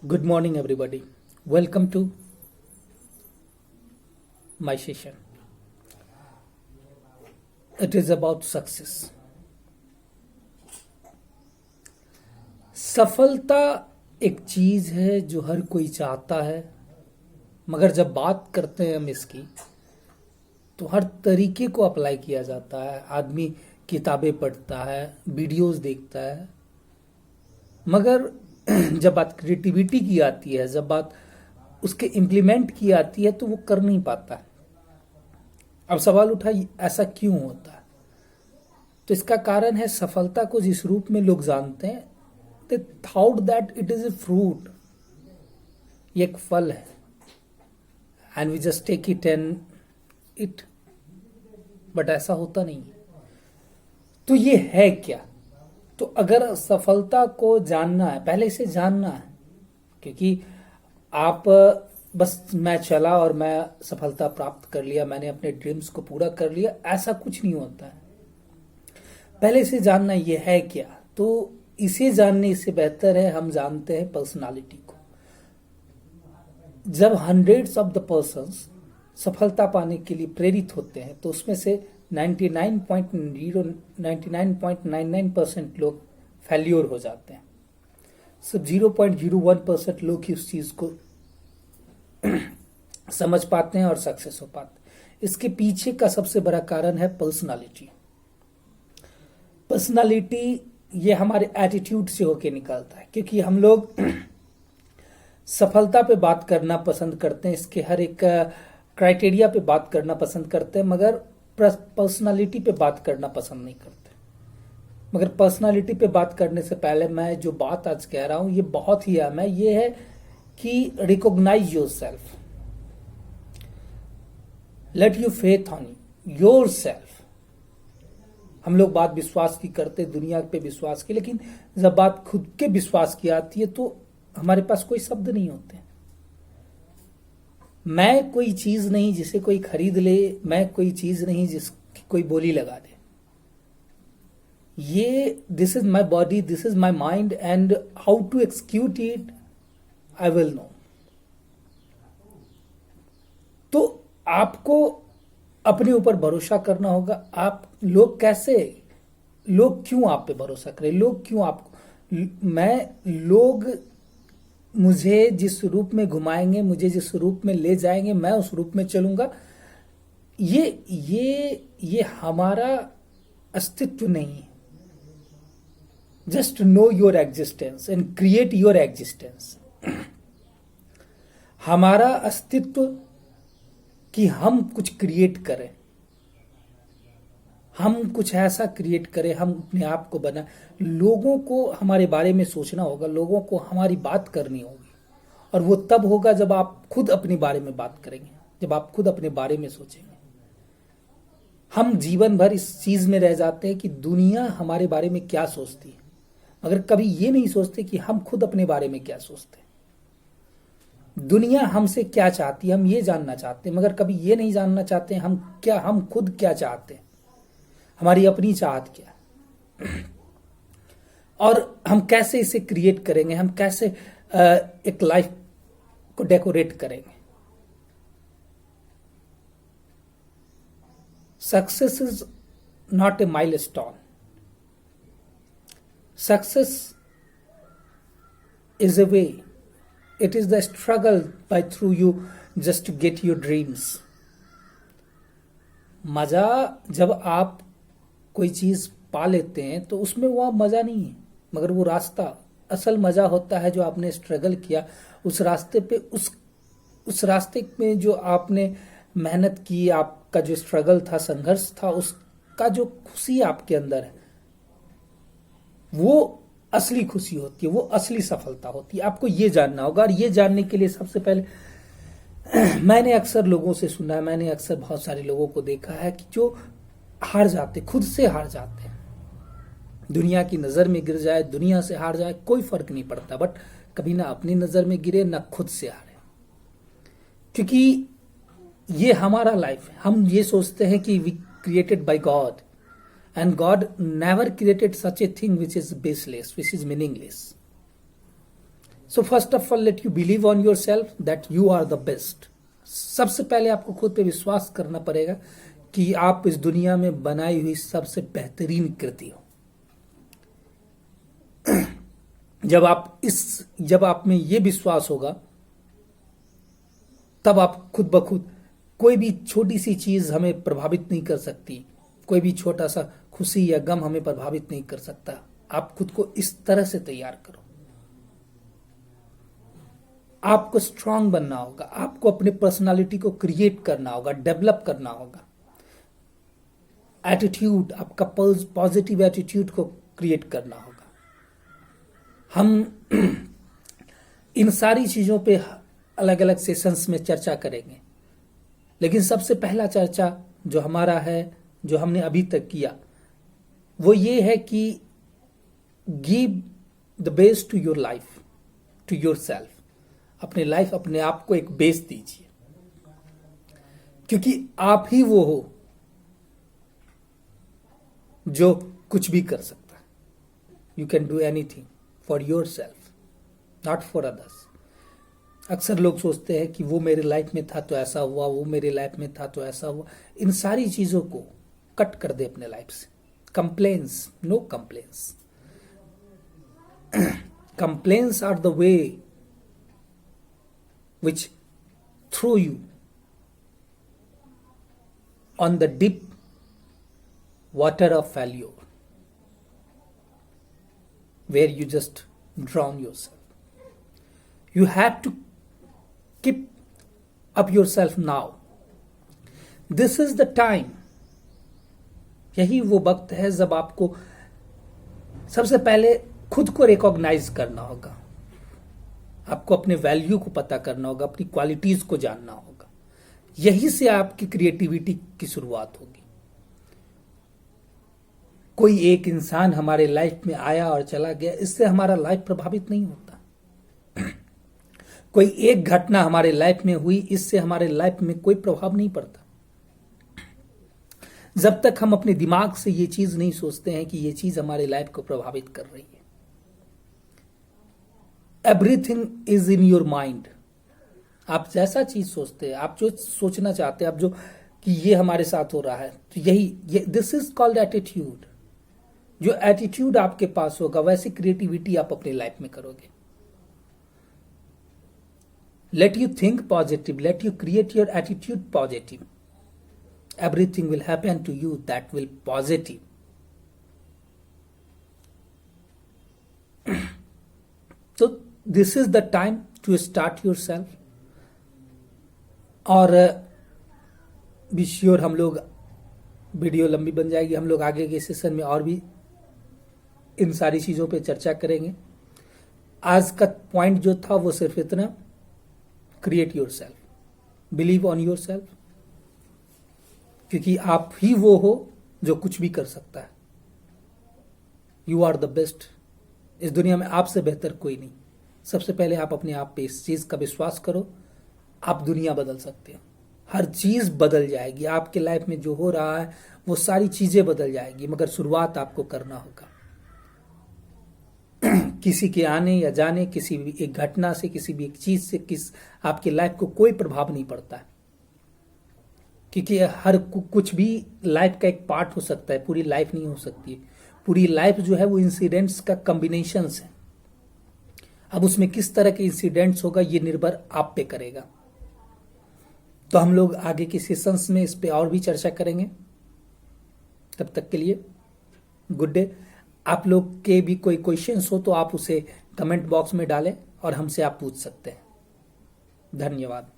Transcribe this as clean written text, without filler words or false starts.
Good morning, everybody. Welcome to my session. It is about success. सफलता एक चीज है जो हर कोई चाहता है, मगर जब बात करते हैं हम इसकी तो हर तरीके को अप्लाई किया जाता है। आदमी किताबें पढ़ता है, वीडियोस देखता है, मगर जब बात क्रिएटिविटी की आती है, जब बात उसके इम्प्लीमेंट की आती है तो वो कर नहीं पाता है। अब सवाल उठा ऐसा क्यों होता है? तो इसका कारण है सफलता को जिस रूप में लोग जानते हैं, they thought that it is a fruit, ये एक फल है, and we just take it and it, but ऐसा होता नहीं है। तो ये है क्या? तो अगर सफलता को जानना है, पहले से जानना है, क्योंकि आप बस मैं चला और मैं सफलता प्राप्त कर लिया, मैंने अपने ड्रीम्स को पूरा कर लिया, ऐसा कुछ नहीं होता है। पहले से जानना ये है क्या। तो इसे जानने से बेहतर है हम जानते हैं पर्सनालिटी को। जब हंड्रेड्स ऑफ द पर्सन्स सफलता पाने के लिए प्रेरित होते हैं तो उसमें से 99.99% लोग फेल्योर हो जाते हैं। सिर्फ 0.01% लोग ही उस चीज को समझ पाते हैं और सक्सेस हो पाते हैं। इसके पीछे का सबसे बड़ा कारण है पर्सनालिटी। पर्सनालिटी ये हमारे एटीट्यूड से होके निकलता है, क्योंकि हम लोग सफलता पे बात करना पसंद करते हैं, इसके हर एक क्राइटेरिया पे बात करना पसंद करते हैं, मगर पर्सनालिटी पे बात करना पसंद नहीं करते। मगर पर्सनालिटी पे बात करने से पहले मैं जो बात आज कह रहा हूं ये बहुत ही अहम है। ये है कि recognise yourself, let you faith on yourself. हम लोग बात विश्वास की करते, दुनिया पे विश्वास की, लेकिन जब बात खुद के विश्वास की आती है तो हमारे पास कोई शब्द नहीं होते। मैं कोई चीज नहीं जिसे कोई खरीद ले, मैं कोई चीज नहीं जिसकी कोई बोली लगा दे। ये this is my body, this is my mind, and how to execute it I will know. तो आपको अपने ऊपर भरोसा करना होगा। आप लोग क्यों आप पे भरोसा करें? लोग क्यों आपको, लोग मुझे जिस रूप में घुमाएंगे, मुझे जिस रूप में ले जाएंगे, मैं उस रूप में चलूंगा। ये हमारा अस्तित्व नहीं है। Just know your existence and create your existence. हमारा अस्तित्व कि हम कुछ क्रिएट करें, हम कुछ ऐसा क्रिएट करें, हम अपने आप को बनाए। लोगों को हमारे बारे में सोचना होगा, लोगों को हमारी बात करनी होगी, और वो तब होगा जब आप खुद अपने बारे में बात करेंगे, जब आप खुद अपने बारे में सोचेंगे। हम जीवन भर इस चीज में रह जाते हैं कि दुनिया हमारे बारे में क्या सोचती है, मगर कभी ये नहीं सोचते कि हम खुद अपने बारे में क्या सोचते हैं। दुनिया हमसे क्या चाहती है हम ये जानना चाहते हैं, मगर कभी ये नहीं जानना चाहते हम खुद क्या चाहते हैं, हमारी अपनी चाहत क्या, और हम कैसे इसे क्रिएट करेंगे, हम कैसे एक लाइफ को डेकोरेट करेंगे। Success is not a milestone, success is a way, it is the struggle by through you just to get your dreams. मजा जब आप कोई चीज पा लेते हैं तो उसमें वो मजा नहीं है, मगर वो रास्ता असल मजा होता है जो आपने स्ट्रगल किया उस रास्ते पे, उस रास्ते में जो आपने मेहनत की, आपका जो स्ट्रगल था, संघर्ष था, उसका जो खुशी आपके अंदर है, वो असली खुशी होती है, वो असली सफलता होती है। आपको ये जानना होगा, और ये जानने के लिए सबसे पहले मैंने अक्सर लोगों से सुना है, मैंने अक्सर बहुत सारे लोगों को देखा है कि जो हार जाते, खुद से हार जाते हैं। दुनिया की नजर में गिर जाए, दुनिया से हार जाए, कोई फर्क नहीं पड़ता, बट कभी ना अपनी नजर में गिरे ना खुद से हारे, क्योंकि ये हमारा लाइफ है। हम ये सोचते हैं कि we created by God, And God never created such a thing which is baseless, which is meaningless. So first of all let you believe on yourself that you are the best. सबसे पहले आपको खुद पे विश्वास करना पड़ेगा कि आप इस दुनिया में बनाई हुई सबसे बेहतरीन कृति हो। जब आप में ये विश्वास होगा, तब आप खुद ब खुद कोई भी छोटी सी चीज हमें प्रभावित नहीं कर सकती, कोई भी छोटा सा खुशी या गम हमें प्रभावित नहीं कर सकता। आप खुद को इस तरह से तैयार करो। आपको स्ट्रांग बनना होगा, आपको अपनी पर्सनालिटी को क्रिएट करना होगा, डेवलप करना होगा। एटीट्यूड, आपका पॉजिटिव एटीट्यूड को क्रिएट करना होगा। हम इन सारी चीजों पे अलग अलग सेशंस में चर्चा करेंगे, लेकिन सबसे पहला चर्चा जो हमारा है, जो हमने अभी तक किया, वो ये है कि give the base to your life, to yourself. अपने लाइफ, अपने आप को एक बेस दीजिए, क्योंकि आप ही वो हो जो कुछ भी कर सकता है। You can do anything for your self, not for others. अक्सर लोग सोचते हैं कि वो मेरे लाइफ में था तो ऐसा हुआ, वो मेरे लाइफ में था तो ऐसा हुआ। इन सारी चीजों को कट कर दे अपने लाइफ से। Complaints, no complaints. Complaints are the way which throw you on the deep water of failure, where you just drown yourself. You have to keep up yourself now. This is the time. यही वो वक्त है जब आपको सबसे पहले खुद को रिकॉग्नाइज करना होगा, आपको अपने वैल्यू को पता करना होगा, अपनी क्वालिटीज को जानना होगा। यही से आपकी क्रिएटिविटी की शुरुआत होगी। कोई एक इंसान हमारे लाइफ में आया और चला गया, इससे हमारा लाइफ प्रभावित नहीं होता। कोई एक घटना हमारे लाइफ में हुई, इससे हमारे लाइफ में कोई प्रभाव नहीं पड़ता। जब तक हम अपने दिमाग से ये चीज नहीं सोचते हैं कि ये चीज हमारे लाइफ को प्रभावित कर रही है। Everything is in your mind. आप जैसा चीज सोचते हैं, आप जो सोचना चाहते हैं, आप जो कि ये हमारे साथ हो रहा है, तो यही दिस इज कॉल्ड एटीट्यूड। जो एटीट्यूड आपके पास होगा, वैसी क्रिएटिविटी आप अपनी लाइफ में करोगे। Let you think positive, let you create your attitude positive. Everything will happen to you that will positive. तो this is the time to start your self. और बी श्योर हम लोग, वीडियो लंबी बन जाएगी, हम लोग आगे के सेशन में और भी इन सारी चीजों पे चर्चा करेंगे। आज का पॉइंट जो था वो सिर्फ इतना, create your self, believe on your self, क्योंकि आप ही वो हो जो कुछ भी कर सकता है। You are the best. इस दुनिया में आपसे बेहतर कोई नहीं। सबसे पहले आप अपने आप पे इस चीज का विश्वास करो, आप दुनिया बदल सकते हो। हर चीज बदल जाएगी। आपके लाइफ में जो हो रहा है वो सारी चीजें बदल जाएगी, मगर शुरुआत आपको करना होगा। किसी के आने या जाने, किसी भी एक घटना से, किसी भी एक चीज से आपकी लाइफ को कोई प्रभाव नहीं पड़ता है, क्योंकि हर कुछ भी लाइफ का एक पार्ट हो सकता है, पूरी लाइफ नहीं हो सकती। पूरी लाइफ जो है वो इंसिडेंट्स का कॉम्बिनेशन है। अब उसमें किस तरह के इंसिडेंट्स होगा ये निर्भर आप पे करेगा। तो हम लोग आगे के सेशंस में इस पे और भी चर्चा करेंगे। तब तक के लिए गुड डे। आप लोग के भी कोई क्वेश्चंस हो तो आप उसे कमेंट बॉक्स में डालें और हमसे आप पूछ सकते हैं। धन्यवाद।